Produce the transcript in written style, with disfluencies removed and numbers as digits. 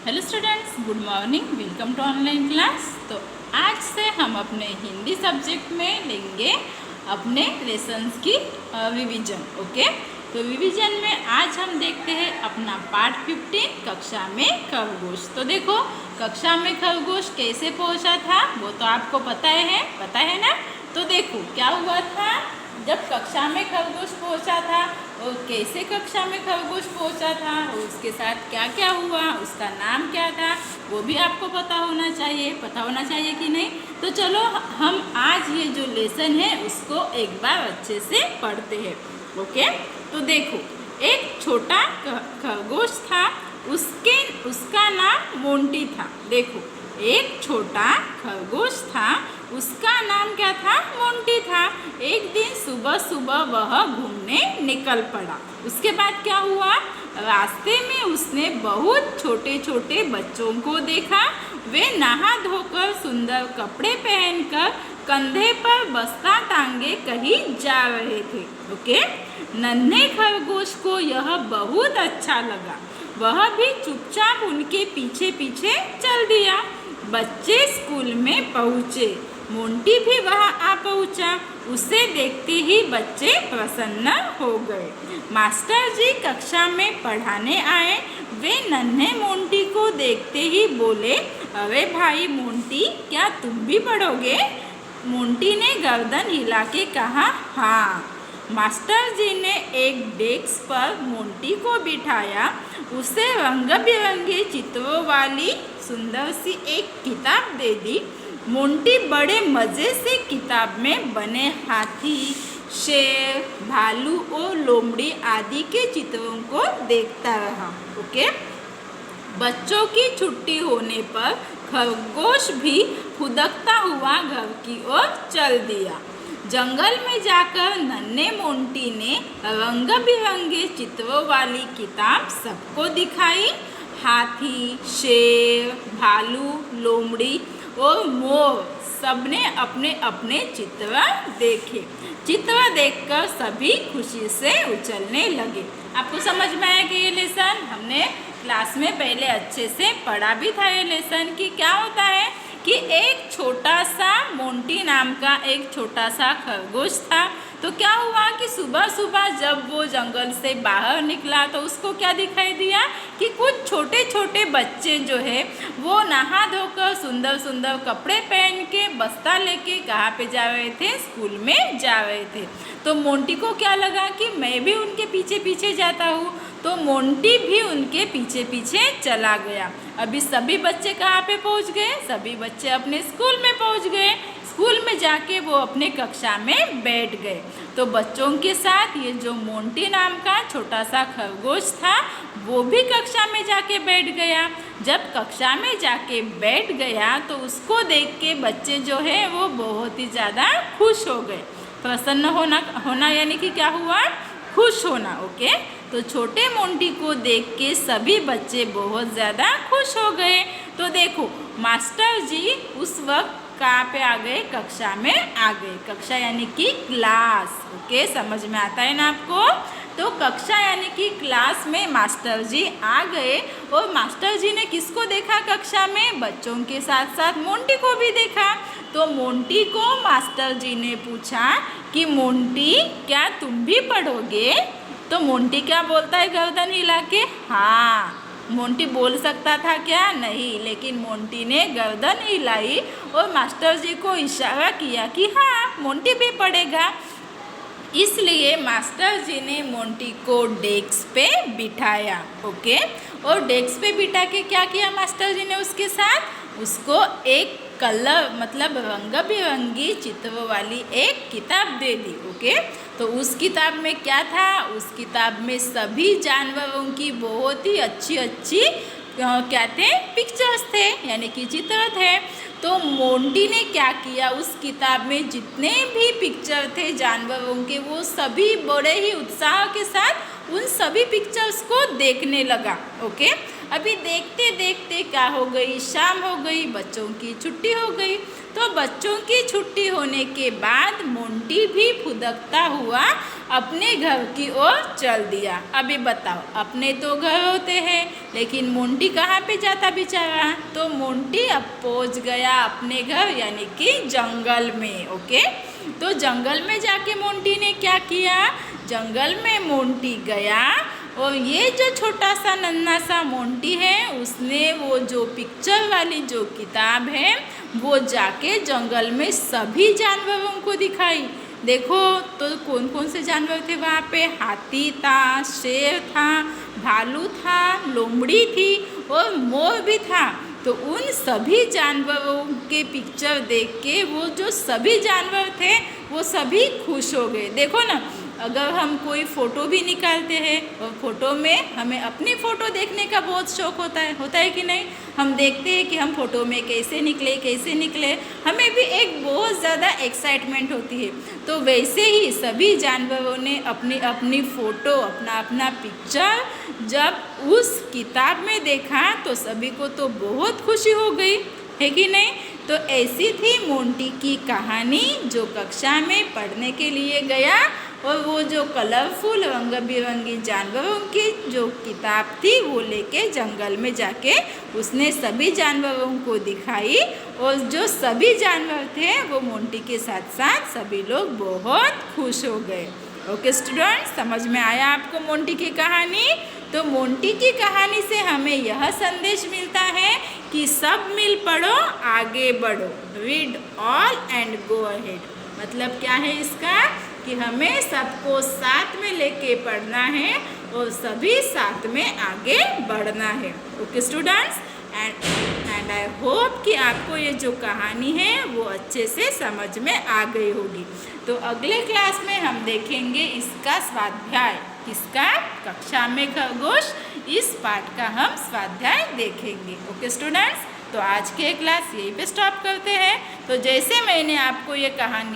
Hello students, good morning. Welcome to online class. तो आज से हम अपने हिंदी सब्जेक्ट में लेंगे अपने लेसन्स की रिवीजन। ओके, तो रिवीजन में आज हम देखते हैं अपना पार्ट 15 कक्षा में खरगोश। तो देखो, कक्षा में खरगोश कैसे पहुंचा था वो तो आपको पता है ना। तो देखो क्या हुआ था जब कक्षा में खरगोश पहुंचा था और कैसे कक्षा में खरगोश पहुंचा था और उसके साथ क्या क्या हुआ, उसका नाम क्या था, वो भी आपको पता होना चाहिए कि नहीं। तो चलो हम आज ये जो लेसन है उसको एक बार अच्छे से पढ़ते हैं। ओके, तो देखो, एक छोटा खरगोश था, उसका नाम मोंटी था। देखो, एक छोटा खरगोश था, उसका नाम क्या था? मोंटी था। एक दिन सुबह सुबह वह घूमने निकल पड़ा। उसके बाद क्या हुआ? रास्ते में उसने बहुत छोटे छोटे बच्चों को देखा। वे नहा धोकर सुंदर कपड़े पहनकर कंधे पर बस्ता टांगे कहीं जा रहे थे। ओके, नन्हे खरगोश को यह बहुत अच्छा लगा। वह भी चुपचाप उनके पीछे पीछे चल दिया। बच्चे स्कूल में पहुँचे, मोंटी भी वहाँ आ पहुँचा। उसे देखते ही बच्चे प्रसन्न हो गए। मास्टर जी कक्षा में पढ़ाने आए। वे नन्हे मोंटी को देखते ही बोले, अरे भाई मोंटी, क्या तुम भी पढ़ोगे? मोंटी ने गर्दन हिला के कहा, हाँ। मास्टर जी ने एक डेस्क पर मोंटी को बिठाया। उसे रंग बिरंगे चित्रों वाली सुंदर सी एक किताब दे दी। मोंटी बड़े मज़े से किताब में बने हाथी, शेर, भालू और लोमड़ी आदि के चित्रों को देखता रहा। ओके, बच्चों की छुट्टी होने पर खरगोश भी फुदकता हुआ घर की ओर चल दिया। जंगल में जाकर नन्हे मोंटी ने रंग बिरंगे चित्रों वाली किताब सबको दिखाई। हाथी, शेर, भालू, लोमड़ी और मोर सबने अपने अपने चित्र देखे। चित्र देखकर सभी खुशी से उछलने लगे। आपको समझ में आया कि ये लेसन हमने क्लास में पहले अच्छे से पढ़ा भी था। ये लेसन कि क्या होता है कि एक छोटा सा मोंटी नाम का एक छोटा सा खरगोश था। तो क्या हुआ कि सुबह सुबह जब वो जंगल से बाहर निकला तो उसको क्या दिखाई दिया कि कुछ छोटे छोटे बच्चे जो है वो नहा धोकर सुंदर सुंदर कपड़े पहन के बस्ता लेके कहाँ पे जा रहे थे? स्कूल में जा रहे थे। तो मोंटी को क्या लगा कि मैं भी उनके पीछे पीछे जाता हूँ। तो मोंटी भी उनके पीछे पीछे चला गया। अभी सभी बच्चे कहाँ पे पहुँच गए? सभी बच्चे अपने स्कूल में पहुँच गए। स्कूल में जाके वो अपने कक्षा में बैठ गए। तो बच्चों के साथ ये जो मोंटी नाम का छोटा सा खरगोश था वो भी कक्षा में जाके बैठ गया। जब कक्षा में जाके बैठ गया तो उसको देख के बच्चे जो है वो बहुत ही ज़्यादा खुश हो गए। प्रसन्न होना यानी कि क्या हुआ? खुश होना। ओके, तो छोटे मोंटी को देख के सभी बच्चे बहुत ज़्यादा खुश हो गए। तो देखो, मास्टर जी उस वक्त कहाँ पे आ गए? कक्षा में आ गए। कक्षा यानी कि क्लास। ओके, समझ में आता है ना आपको? तो कक्षा यानी कि क्लास में मास्टर जी आ गए और मास्टर जी ने किसको देखा कक्षा में? बच्चों के साथ साथ मोंटी को भी देखा। तो मोंटी को मास्टर जी ने पूछा कि मोंटी, क्या तुम भी पढ़ोगे? तो मोंटी क्या बोलता है गर्दन हिला के? हाँ। मोंटी बोल सकता था क्या? नहीं, लेकिन मोंटी ने गर्दन हिलाई और मास्टर जी को इशारा किया कि हाँ, मोंटी भी पढ़ेगा। इसलिए मास्टर जी ने मोंटी को डेस्क पे बिठाया। ओके, और डेस्क पे बिठा के क्या किया मास्टर जी ने उसके साथ? उसको एक कलर मतलब रंग बिरंगी चित्रों वाली एक किताब दे दी। ओके, तो उस किताब में क्या था? उस किताब में सभी जानवरों की बहुत ही अच्छी अच्छी क्या थे? पिक्चर्स थे, यानी कि चित्र थे। तो मोंटी ने क्या किया? उस किताब में जितने भी पिक्चर थे जानवरों के वो सभी बड़े ही उत्साह के साथ उन सभी पिक्चर्स को देखने लगा। ओके, अभी देखते देखते क्या हो गई, शाम हो गई, बच्चों की छुट्टी हो गई। तो बच्चों की छुट्टी होने के बाद मोंटी भी फुदकता हुआ अपने घर की ओर चल दिया। अभी बताओ, अपने तो घर होते हैं, लेकिन मोंटी कहाँ पे जाता बेचारा? तो मोंटी अब पहुँच गया अपने घर, यानी कि जंगल में। ओके, तो जंगल में जाके मोंटी ने क्या किया? जंगल में मोंटी गया और ये जो छोटा सा नन्हा सा मोंटी है, उसने वो जो पिक्चर वाली जो किताब है वो जाके जंगल में सभी जानवरों को दिखाई। देखो तो कौन कौन से जानवर थे वहाँ पे? हाथी था, शेर था, भालू था, लोमड़ी थी और मोर भी था। तो उन सभी जानवरों के पिक्चर देख के वो जो सभी जानवर थे वो सभी खुश हो गए। देखो ना, अगर हम कोई फ़ोटो भी निकालते हैं और फ़ोटो में हमें अपनी फ़ोटो देखने का बहुत शौक़ होता है कि नहीं? हम देखते हैं कि हम फ़ोटो में कैसे निकले, हमें भी एक बहुत ज़्यादा एक्साइटमेंट होती है। तो वैसे ही सभी जानवरों ने अपनी अपनी फ़ोटो, अपना अपना पिक्चर जब उस किताब में देखा तो सभी को तो बहुत खुशी हो गई, है कि नहीं? तो ऐसी थी मोंटी की कहानी, जो कक्षा में पढ़ने के लिए गया और वो जो कलरफुल रंग बिरंगी जानवरों की जो किताब थी वो लेके जंगल में जाके उसने सभी जानवरों को दिखाई और जो सभी जानवर थे वो मोंटी के साथ साथ सभी लोग बहुत खुश हो गए। ओके स्टूडेंट्स, समझ में आया आपको मोंटी की कहानी? तो मोंटी की कहानी से हमें यह संदेश मिलता है कि सब मिल पढ़ो, आगे बढ़ो, read all and go ahead. मतलब क्या है इसका? कि हमें सबको साथ में लेके पढ़ना है और सभी साथ में आगे बढ़ना है। Okay students, and I hope कि आपको ये जो कहानी है वो अच्छे से समझ में आ गई होगी। तो अगले क्लास में हम देखेंगे इसका स्वाध्याय। किसका? कक्षा में खरगोश, इस पाठ का हम स्वाध्याय देखेंगे। ओके स्टूडेंट्स, तो आज के क्लास यहीं पे स्टॉप करते हैं। तो जैसे मैंने आपको ये कहानी